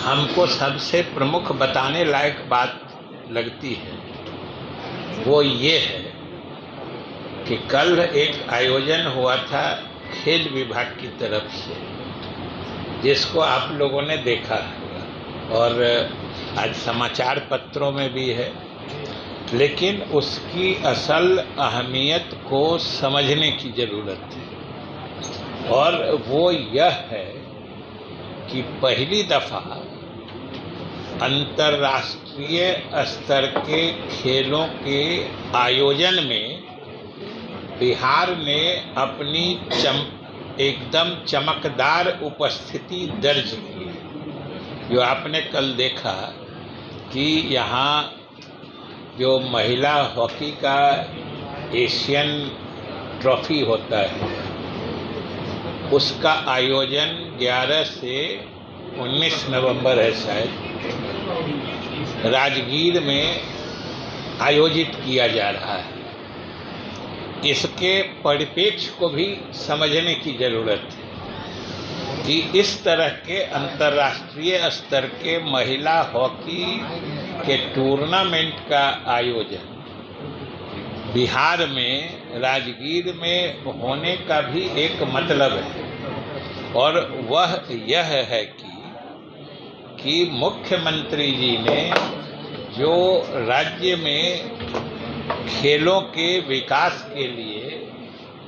हमको सबसे प्रमुख बताने लायक बात लगती है वो ये है कि कल एक आयोजन हुआ था खेल विभाग की तरफ से, जिसको आप लोगों ने देखा होगा और आज समाचार पत्रों में भी है, लेकिन उसकी असल अहमियत को समझने की ज़रूरत है। और वो यह है कि पहली दफ़ा अंतर्राष्ट्रीय स्तर के खेलों के आयोजन में बिहार ने अपनी एकदम चमकदार उपस्थिति दर्ज की। जो आपने कल देखा कि यहाँ जो महिला हॉकी का एशियन ट्रॉफी होता है उसका आयोजन 11 से 19 नवंबर है शायद राजगीर में आयोजित किया जा रहा है। इसके परिप्रेक्ष्य को भी समझने की ज़रूरत है कि इस तरह के अंतर्राष्ट्रीय स्तर के महिला हॉकी के टूर्नामेंट का आयोजन बिहार में राजगीर में होने का भी एक मतलब है, और वह यह है कि मुख्यमंत्री जी ने जो राज्य में खेलों के विकास के लिए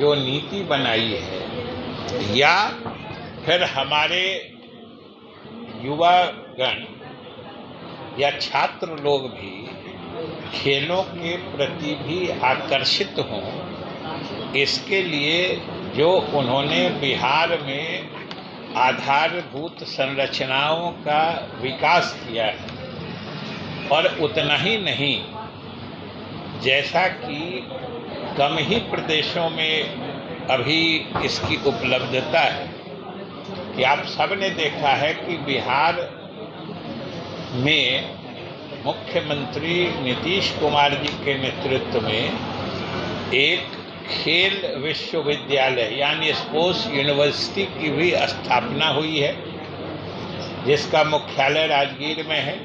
जो नीति बनाई है, या फिर हमारे युवागण या छात्र लोग भी खेलों के प्रति भी आकर्षित हों, इसके लिए जो उन्होंने बिहार में आधारभूत संरचनाओं का विकास किया है, और उतना ही नहीं, जैसा कि कम ही प्रदेशों में अभी इसकी उपलब्धता है कि आप सब ने देखा है कि बिहार में मुख्यमंत्री नीतीश कुमार जी के नेतृत्व में एक खेल विश्वविद्यालय यानी स्पोर्ट्स यूनिवर्सिटी की भी स्थापना हुई है, जिसका मुख्यालय राजगीर में है,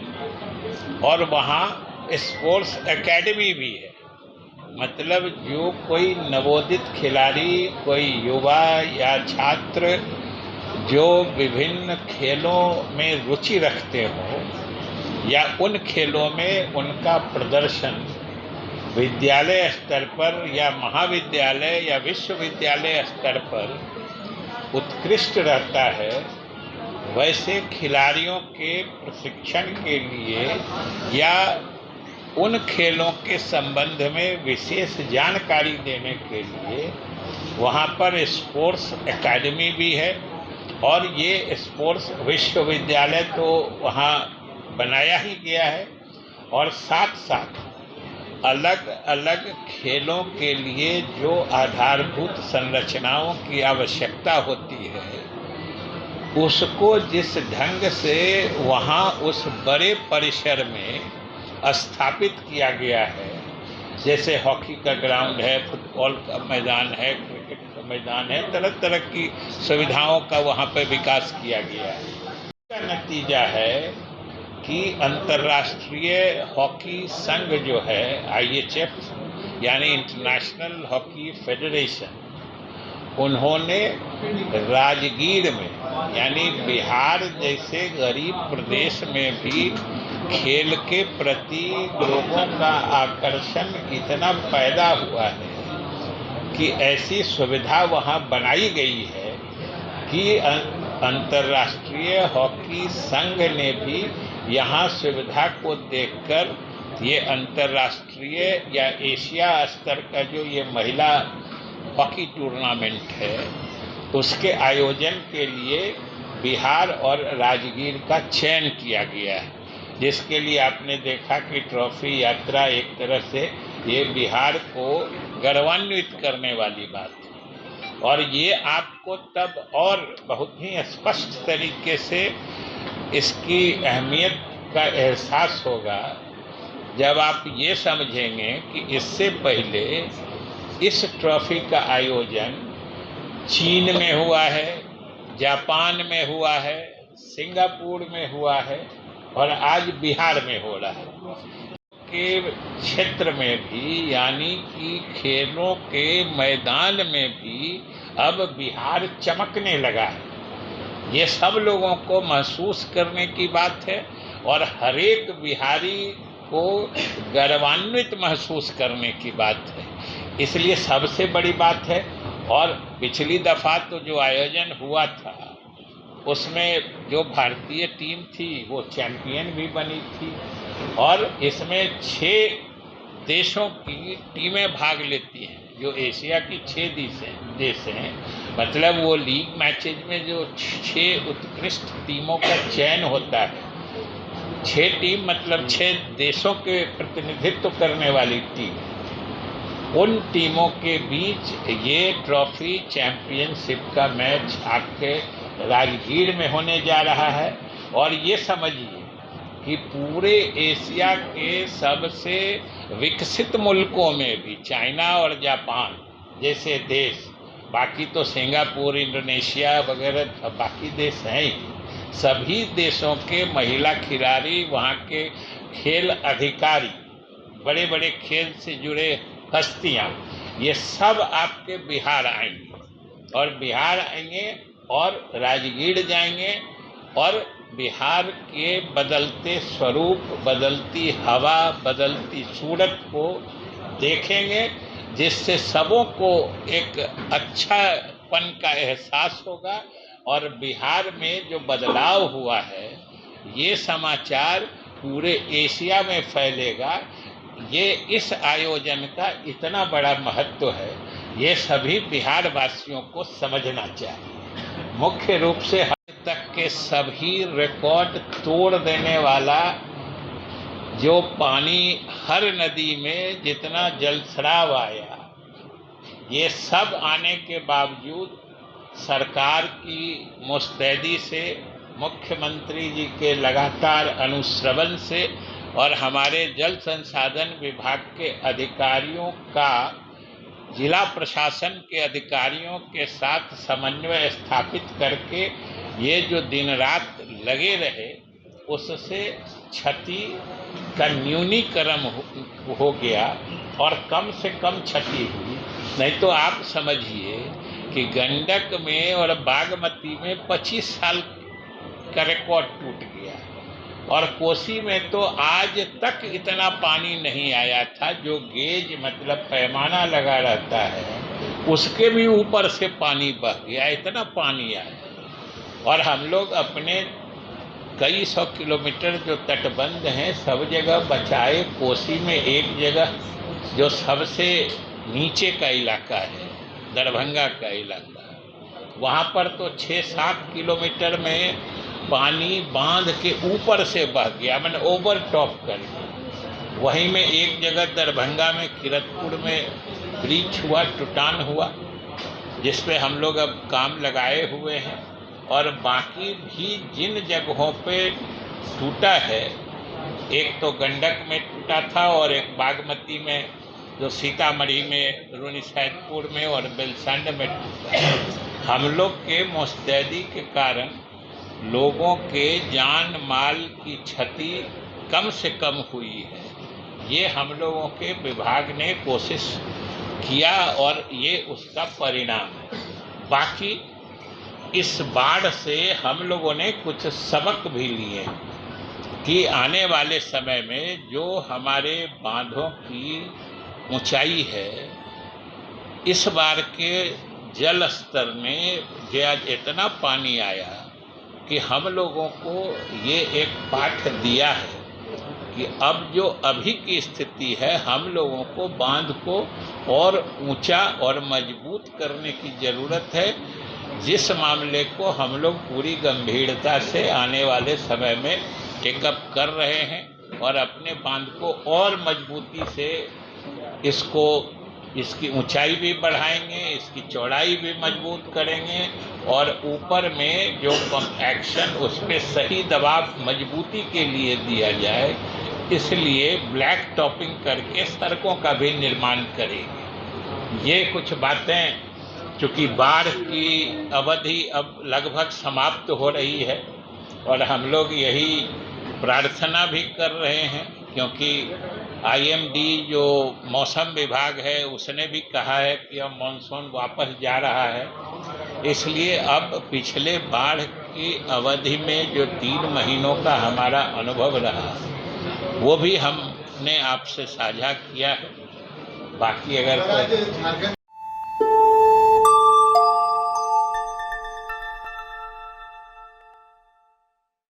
और वहाँ स्पोर्ट्स एकेडमी भी है। मतलब जो कोई नवोदित खिलाड़ी, कोई युवा या छात्र जो विभिन्न खेलों में रुचि रखते हो या उन खेलों में उनका प्रदर्शन विद्यालय स्तर पर या महाविद्यालय या विश्वविद्यालय स्तर पर उत्कृष्ट रहता है, वैसे खिलाड़ियों के प्रशिक्षण के लिए या उन खेलों के संबंध में विशेष जानकारी देने के लिए वहाँ पर स्पोर्ट्स एकेडमी भी है, और ये स्पोर्ट्स विश्वविद्यालय तो वहाँ बनाया ही गया है, और साथ साथ अलग अलग खेलों के लिए जो आधारभूत संरचनाओं की आवश्यकता होती है उसको जिस ढंग से वहाँ उस बड़े परिसर में स्थापित किया गया है, जैसे हॉकी का ग्राउंड है, फुटबॉल का मैदान है, क्रिकेट का मैदान है, तरह तरह की सुविधाओं का वहाँ पर विकास किया गया है। इसका नतीजा है कि अंतर्राष्ट्रीय हॉकी संघ जो है IHF यानी इंटरनेशनल हॉकी फेडरेशन, उन्होंने राजगीर में यानी बिहार जैसे गरीब प्रदेश में भी खेल के प्रति लोगों का आकर्षण इतना पैदा हुआ है कि ऐसी सुविधा वहाँ बनाई गई है कि अंतर्राष्ट्रीय हॉकी संघ ने भी यहाँ सुविधा को देखकर ये अंतर्राष्ट्रीय या एशिया स्तर का जो ये महिला हॉकी टूर्नामेंट है उसके आयोजन के लिए बिहार और राजगीर का चयन किया गया है, जिसके लिए आपने देखा कि ट्रॉफी यात्रा एक तरह से ये बिहार को गौरवान्वित करने वाली बात है। और ये आपको तब और बहुत ही स्पष्ट तरीके से इसकी अहमियत का एहसास होगा जब आप ये समझेंगे कि इससे पहले इस ट्रॉफी का आयोजन चीन में हुआ है, जापान में हुआ है, सिंगापुर में हुआ है और आज बिहार में हो रहा है के क्षेत्र में भी, यानी कि खेलों के मैदान में भी अब बिहार चमकने लगा है। ये सब लोगों को महसूस करने की बात है और हर एक बिहारी को गर्वान्वित महसूस करने की बात है। इसलिए सबसे बड़ी बात है। और पिछली दफ़ा तो जो आयोजन हुआ था उसमें जो भारतीय टीम थी वो चैंपियन भी बनी थी और इसमें 6 देशों की टीमें भाग लेती हैं, जो एशिया की 6 देश हैं। मतलब वो लीग मैचेज में जो 6 उत्कृष्ट टीमों का चयन होता है, 6 टीम मतलब 6 देशों के प्रतिनिधित्व करने वाली टीम, उन टीमों के बीच ये ट्रॉफी चैंपियनशिप का मैच आपके राजगीर में होने जा रहा है। और ये समझिए कि पूरे एशिया के सबसे विकसित मुल्कों में भी, चाइना और जापान जैसे देश, बाकी तो सिंगापुर, इंडोनेशिया वगैरह बाकी देश हैं ही, सभी देशों के महिला खिलाड़ी, वहाँ के खेल अधिकारी, बड़े बड़े खेल से जुड़े हस्तियाँ, ये सब आपके बिहार आएंगे और बिहार आएंगे और राजगीर जाएंगे और बिहार के बदलते स्वरूप, बदलती हवा, बदलती सूरत को देखेंगे, जिससे सबों को एक अच्छापन का एहसास होगा। और बिहार में जो बदलाव हुआ है ये समाचार पूरे एशिया में फैलेगा। ये इस आयोजन का इतना बड़ा महत्व है, ये सभी बिहार वासियों को समझना चाहिए। मुख्य रूप से अभी तक के सभी रिकॉर्ड तोड़ देने वाला जो पानी हर नदी में जितना जलस्राव आया, ये सब आने के बावजूद सरकार की मुस्तैदी से, मुख्यमंत्री जी के लगातार अनुश्रवण से और हमारे जल संसाधन विभाग के अधिकारियों का जिला प्रशासन के अधिकारियों के साथ समन्वय स्थापित करके ये जो दिन रात लगे रहे, उससे क्षति का न्यूनीकरण हो गया और कम से कम क्षति हुई। नहीं तो आप समझिए कि गंडक में और बागमती में 25 साल का रिकॉर्ड टूट गया और कोसी में तो आज तक इतना पानी नहीं आया था। जो गेज मतलब पैमाना लगा रहता है उसके भी ऊपर से पानी बह गया, इतना पानी आया। और हम लोग अपने कई 100 किलोमीटर जो तटबंध हैं सब जगह बचाए। कोसी में एक जगह जो सबसे नीचे का इलाका है, दरभंगा का इलाका, वहाँ पर तो 6-7 किलोमीटर में पानी बांध के ऊपर से बह गया, मैंने ओवर टॉप कर दिया। वहीं में एक जगह दरभंगा में किरतपुर में ब्रीच हुआ, टुटान हुआ, जिस पे हम लोग अब काम लगाए हुए हैं। और बाकी भी जिन जगहों पे टूटा है, एक तो गंडक में टूटा था और एक बागमती में, जो सीतामढ़ी में, रुन्नीसैदपुर में और बेलसंड में टूटा। हम लोग के मुस्तैदी के कारण लोगों के जान माल की क्षति कम से कम हुई है। ये हम लोगों के विभाग ने कोशिश किया और ये उसका परिणाम है। बाकी इस बाढ़ से हम लोगों ने कुछ सबक भी लिए कि आने वाले समय में जो हमारे बांधों की ऊंचाई है, इस बार के जल स्तर में आज इतना पानी आया कि हम लोगों को ये एक पाठ दिया है कि अब जो अभी की स्थिति है, हम लोगों को बांध को और ऊंचा और मजबूत करने की ज़रूरत है, जिस मामले को हम लोग पूरी गंभीरता से आने वाले समय में टेकअप कर रहे हैं और अपने बांध को और मजबूती से इसकी ऊंचाई भी बढ़ाएंगे, इसकी चौड़ाई भी मजबूत करेंगे और ऊपर में जो एक्शन उस पर सही दबाव मजबूती के लिए दिया जाए, इसलिए ब्लैक टॉपिंग करके सड़कों का भी निर्माण करेंगे। ये कुछ बातें, चूँकि बाढ़ की अवधि अब लगभग समाप्त हो रही है और हम लोग यही प्रार्थना भी कर रहे हैं, क्योंकि IMD जो मौसम विभाग है उसने भी कहा है कि अब मानसून वापस जा रहा है। इसलिए अब पिछले बाढ़ की अवधि में जो 3 महीनों का हमारा अनुभव रहा वो भी हमने आपसे साझा किया है। बाकी अगर